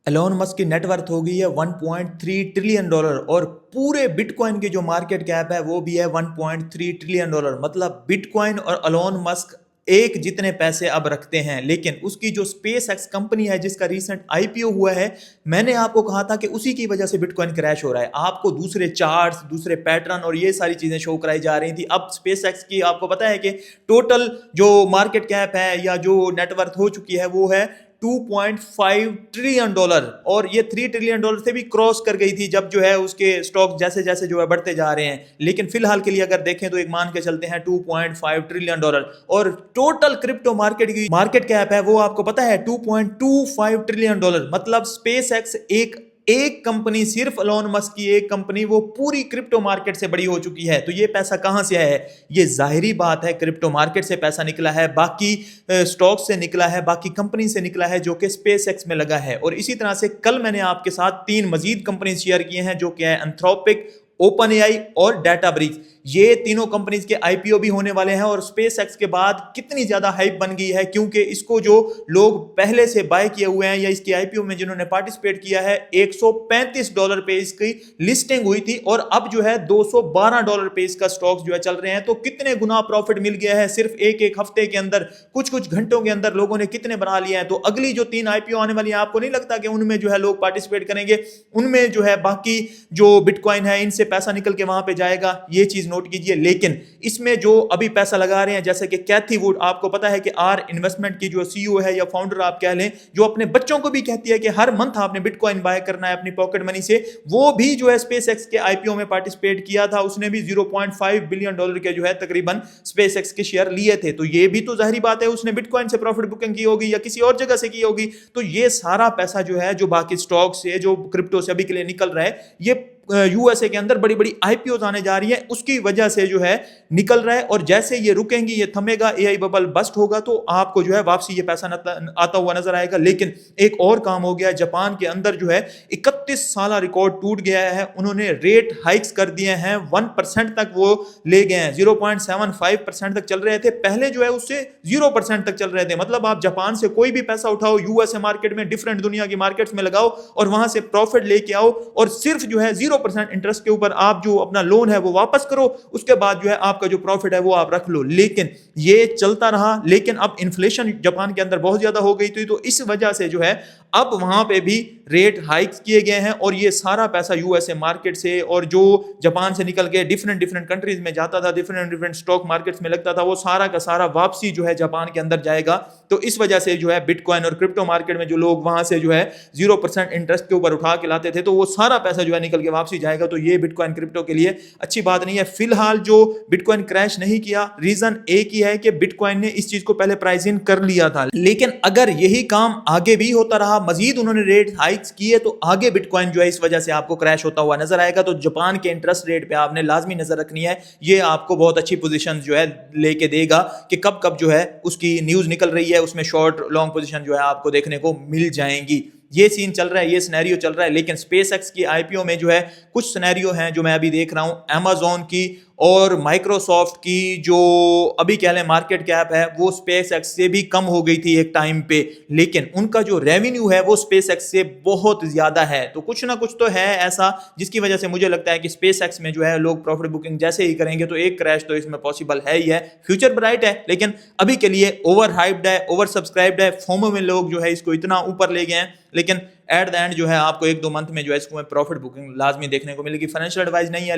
Elon Musk की net worth हो गई है 1.3 ट्रिलियन डॉलर और पूरे बिटकॉइन की जो मार्केट कैप है वो भी है 1.3 ट्रिलियन डॉलर। मतलब बिटकॉइन और एलोन मस्क एक जितने पैसे अब रखते हैं। लेकिन उसकी जो स्पेस एक्स कंपनी है जिसका रिसेंट आईपीओ हुआ है, मैंने आपको कहा था कि उसी की वजह से बिटकॉइन क्रैश हो रहा है। आपको दूसरे चार्ट्स, दूसरे पैटर्न और ये सारी चीजें शो कराई जा रही थी। अब स्पेस एक्स की आपको पता है कि टोटल जो मार्केट कैप है या जो नेटवर्थ हो चुकी है वो है 2.5 ट्रिलियन डॉलर, और ये 3 ट्रिलियन डॉलर से भी क्रॉस कर गई थी जब जो है उसके स्टॉक जैसे जैसे जो है बढ़ते जा रहे हैं। लेकिन फिलहाल के लिए अगर देखें तो एक मान के चलते हैं 2.5 ट्रिलियन डॉलर। और टोटल क्रिप्टो मार्केट की मार्केट कैप है वो आपको पता है 2.25 ट्रिलियन डॉलर। मतलब स्पेस एक्स एक कंपनी, सिर्फ एलोन मस्क की एक कंपनी, वो पूरी क्रिप्टो मार्केट से बड़ी हो चुकी है। तो ये पैसा कहां से है? ये जाहिरी बात है क्रिप्टो मार्केट से पैसा निकला है, बाकी स्टॉक से निकला है, बाकी कंपनी से निकला है जो कि स्पेस एक्स में लगा है। और इसी तरह से कल मैंने आपके साथ 3 मजीद कंपनी शेयर किए हैं जो कि है एंथ्रोपिक, ओपन एआई और डाटाब्रिक्स। ये तीनों कंपनीज के आईपीओ भी होने वाले हैं। और स्पेस एक्स के बाद कितनी ज्यादा हाइप बन गई है, क्योंकि इसको जो लोग पहले से बाय किए हुए हैं या इसकी आईपीओ में जिन्होंने पार्टिसिपेट किया है, $135 पे इसकी लिस्टिंग हुई थी और अब जो है $212 पे इसका स्टॉक्स जो है चल रहे हैं। तो कितने गुना प्रॉफिट मिल गया है सिर्फ एक एक हफ्ते के अंदर, कुछ कुछ घंटों के अंदर लोगों ने कितने बना लिए हैं। तो अगली जो 3 आईपीओ आने वाली है, आपको नहीं लगता कि उनमें जो है लोग पार्टिसिपेट करेंगे, उनमें जो है बाकी जो बिटकॉइन है इनसे पैसा निकल के वहां पे जाएगा? ये चीज नोट कीजिए। लेकिन इसमें जो अभी पैसा लगा रहे हैं जैसे कि कैथी वुड, आपको पता है कि आर इन्वेस्टमेंट की जो सीईओ है या फाउंडर आप कह लें, जो अपने बच्चों को भी कहती है कि हर मंथ आपने बिटकॉइन बाय करना है अपनी पॉकेट मनी से, वो भी जो है स्पेस एक्स के आईपीओ में पार्टिसिपेट किया था। उसने भी $0.5 बिलियन के जो है तकरीबन स्पेस एक्स के शेयर लिए थे। तो ये भी तो जाहिर बात है उसने बिटकॉइन से प्रॉफिट बुकिंग की होगी या किसी और जगह से की होगी। तो ये सारा पैसा जो है जो बाकी स्टॉक से, जो क्रिप्टो से अभी के लिए निकल रहा है, ये यूएसए के अंदर बड़ी बड़ी आईपीओ आने जा रही है, उसकी वजह से जो है निकल रहा है। और जैसे ये रुकेंगी, ये थमेगा, एआई बबल बस्ट होगा, तो आपको जो है वापसी ये पैसा आता हुआ नजर आएगा। लेकिन एक और काम हो गया, जापान के अंदर जो है 31 साल रिकॉर्ड टूट गया है। उन्होंने रेट हाइक्स कर दिए हैं, 1% तक वो ले गए हैं। 0.75% तक चल रहे थे, पहले जो है उससे 0% तक चल रहे थे। मतलब आप जापान से कोई भी पैसा उठाओ, यूएसए मार्केट में, डिफरेंट दुनिया की मार्केट्स में लगाओ और वहां से प्रॉफिट लेके आओ, और सिर्फ जो है 0% इंटरेस्ट के ऊपर आप जो अपना लोन है वो वापस करो, उसके बाद जो है आपका जो प्रॉफिट है वो आप रख लो। लेकिन ये चलता रहा। लेकिन अब इन्फ्लेशन जापान के अंदर बहुत ज्यादा हो गई थी, तो इस वजह से जो है अब वहां पे भी रेट हाइक्स किए गए हैं। और ये सारा पैसा यूएसए मार्केट से और जो जापान से निकल के डिफरेंट डिफरेंट कंट्रीज में जाता था, डिफरेंट डिफरेंट स्टॉक मार्केट्स में लगता था, वो सारा का सारा वापसी जो है जापान के अंदर जाएगा। तो इस वजह से जो है बिटकॉइन और क्रिप्टो मार्केट में जो लोग वहां से जो है 0% इंटरेस्ट के ऊपर उठा के लाते थे, तो वो सारा पैसा जो है निकल के वापसी जाएगा। तो ये बिटकॉइन क्रिप्टो के लिए अच्छी बात नहीं है। फिलहाल जो बिटकॉइन क्रैश नहीं किया, रीजन एक ही है कि बिटकॉइन ने इस चीज को पहले प्राइस इन कर लिया था। लेकिन अगर यही काम आगे भी होता रहा, मजीद उन्होंने रेट हाइक्स किए, तो आगे बिटकॉइन जो है इस वजह से आपको क्रैश होता हुआ नजर आएगा। तो जापान के इंटरेस्ट रेट पे आपने लाजमी नजर रखनी है, ये आपको बहुत अच्छी पोजीशन जो है लेके देगा कि कब कब जो है उसकी न्यूज निकल रही है, उसमें शॉर्ट लॉन्ग पोजीशन जो है आपको देखने को मिल जाएंगी। ये सीन चल रहा है, ये सिनेरियो चल रहा है। लेकिन स्पेस एक्स की आईपीओ में जो है कुछ सिनेरियो हैं जो मैं अभी देख रहा हूं, अमेजोन की और माइक्रोसॉफ्ट की जो अभी कह लें मार्केट कैप है, वो स्पेस एक्स से भी कम हो गई थी एक टाइम पे। लेकिन उनका जो रेवेन्यू है वो स्पेस एक्स से बहुत ज्यादा है। तो कुछ ना कुछ तो है ऐसा जिसकी वजह से मुझे लगता है कि स्पेस एक्स में जो है लोग प्रॉफिट बुकिंग जैसे ही करेंगे तो एक क्रैश तो इसमें पॉसिबल है ही है। फ्यूचर ब्राइट है, लेकिन अभी के लिए ओवर हाइप्ड है, ओवर सब्सक्राइब्ड है। फोमो में लोग जो है इसको इतना ऊपर ले गए हैं, लेकिन एट द एंड जो है आपको 1-2 मंथ में जो है इसको प्रॉफिट बुकिंग लाजमी देखने को मिलेगी। फाइनेंशियल एडवाइस नहीं है।